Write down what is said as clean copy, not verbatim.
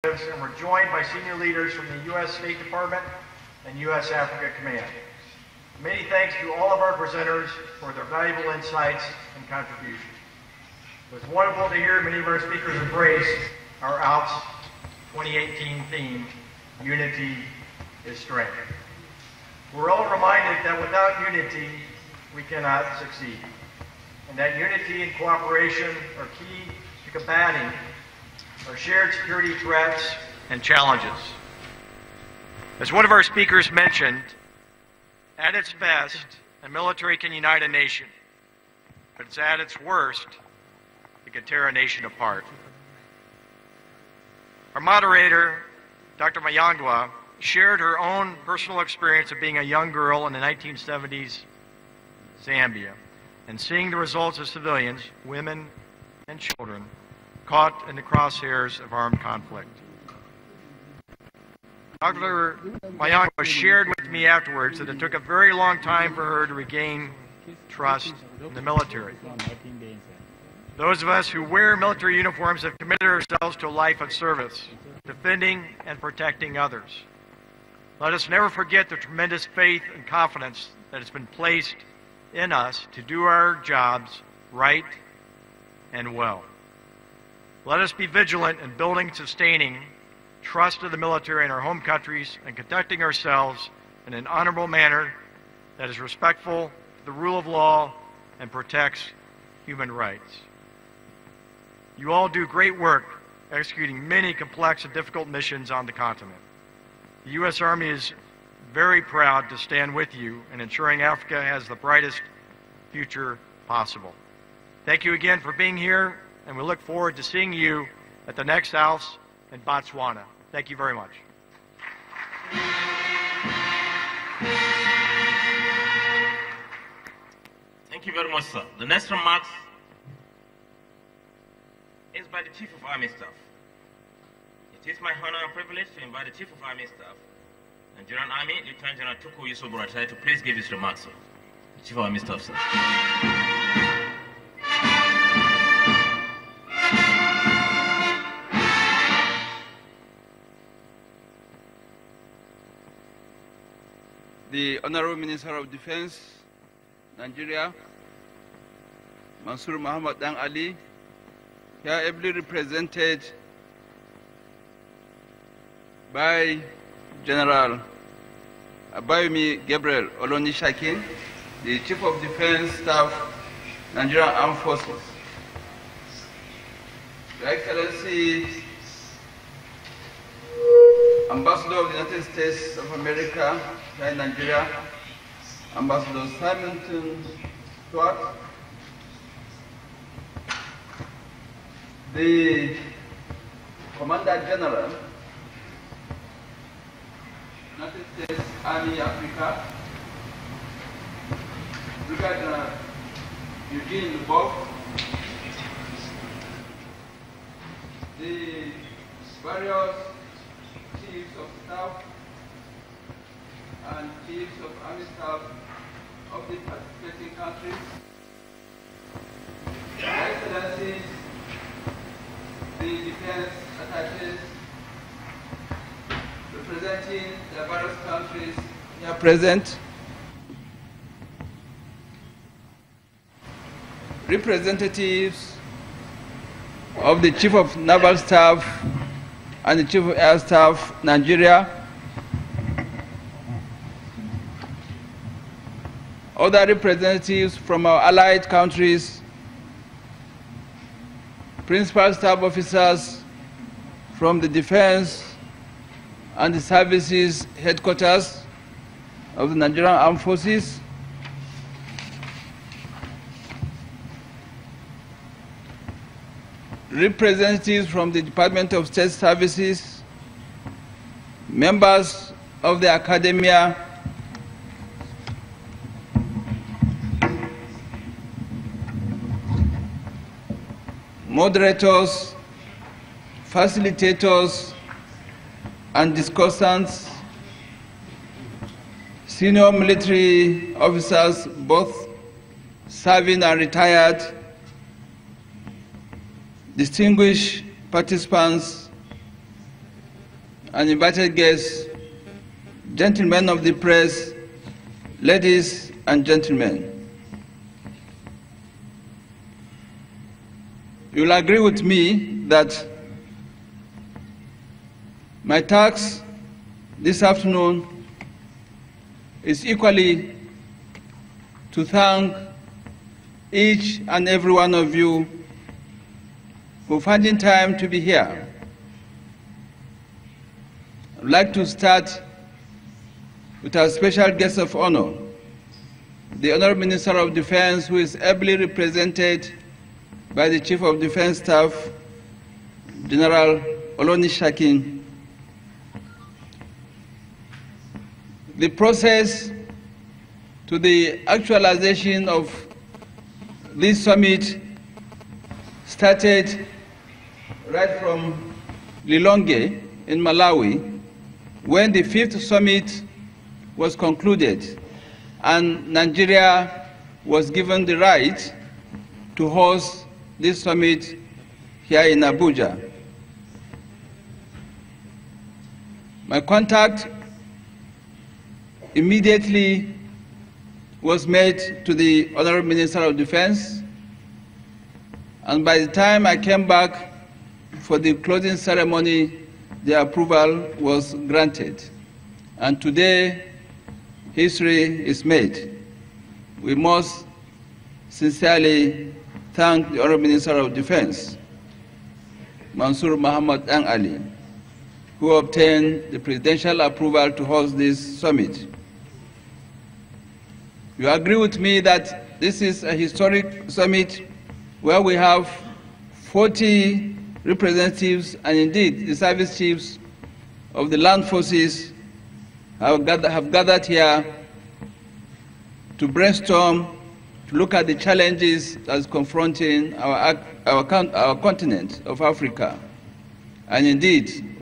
And we're joined by senior leaders from the U.S. State Department and U.S. Africa Command. Many thanks to all of our presenters for their valuable insights and contributions. It was wonderful to hear many of our speakers embrace our ALPS 2018 theme, Unity is Strength. We're all reminded that without unity, we cannot succeed, and that unity and cooperation are key to combating our shared security threats and challenges. As one of our speakers mentioned, at its best, a military can unite a nation, but it's at its worst, it can tear a nation apart. Our moderator, Dr. Mayangwa, shared her own personal experience of being a young girl in the 1970s Zambia and seeing the results of civilians, women and children, caught in the crosshairs of armed conflict. Dr. Mayangwa shared with me afterwards that it took a very long time for her to regain trust in the military. Those of us who wear military uniforms have committed ourselves to a life of service, defending and protecting others. Let us never forget the tremendous faith and confidence that has been placed in us to do our jobs right and well. Let us be vigilant in building and sustaining trust of the military in our home countries and conducting ourselves in an honorable manner that is respectful to the rule of law and protects human rights. You all do great work executing many complex and difficult missions on the continent. The U.S. Army is very proud to stand with you in ensuring Africa has the brightest future possible. Thank you again for being here, and we look forward to seeing you at the next ALPS in Botswana. Thank you very much. Thank you very much, sir. The next remarks is by the Chief of Army Staff. It is my honor and privilege to invite the Chief of Army Staff, Nigerian Army, Lieutenant General Tuku Yusuf Buratai, to please give his remarks, sir. The Chief of Army Staff, sir. The Honorable Minister of Defense, Nigeria, Mansour Muhammad Dan Ali, here ably represented by General Abayomi Gabriel Olonishakin, the Chief of Defense Staff, Nigerian Armed Forces. Your Excellency, Ambassador of the United States of America here in Nigeria, Ambassador Simonton Stuart, the Commander General, United States Army Africa, Brigadier General Eugene Lebeuf, the various Chiefs of Staff and Chiefs of Army Staff of the participating countries, Your Excellencies, the defense attaches representing the various countries here present, representatives of the Chief of Naval Staff and the Chief of Air Staff, Nigeria, other representatives from our allied countries, principal staff officers from the Defense and the Services Headquarters of the Nigerian Armed Forces, representatives from the Department of State Services, members of the academia, moderators, facilitators, and discussants, senior military officers, both serving and retired, distinguished participants and invited guests, gentlemen of the press, ladies and gentlemen. You will agree with me that my task this afternoon is equally to thank each and every one of you for finding time to be here. I'd like to start with our special guest of honor, the Honorable Minister of Defense, who is ably represented by the Chief of Defense Staff, General Olonishakin. The process to the actualization of this summit started right from Lilongwe in Malawi, when the 5th summit was concluded and Nigeria was given the right to host this summit here in Abuja. My contact immediately was made to the Honorable Minister of Defense, and by the time I came back for the closing ceremony, the approval was granted. And today, history is made. We must sincerely thank the Honorable Minister of Defense, Mansour Muhammad Ali, who obtained the presidential approval to host this summit. You agree with me that this is a historic summit where we have 40 representatives and indeed the service chiefs of the land forces have gathered here to brainstorm, to look at the challenges that's confronting our continent of Africa. And indeed,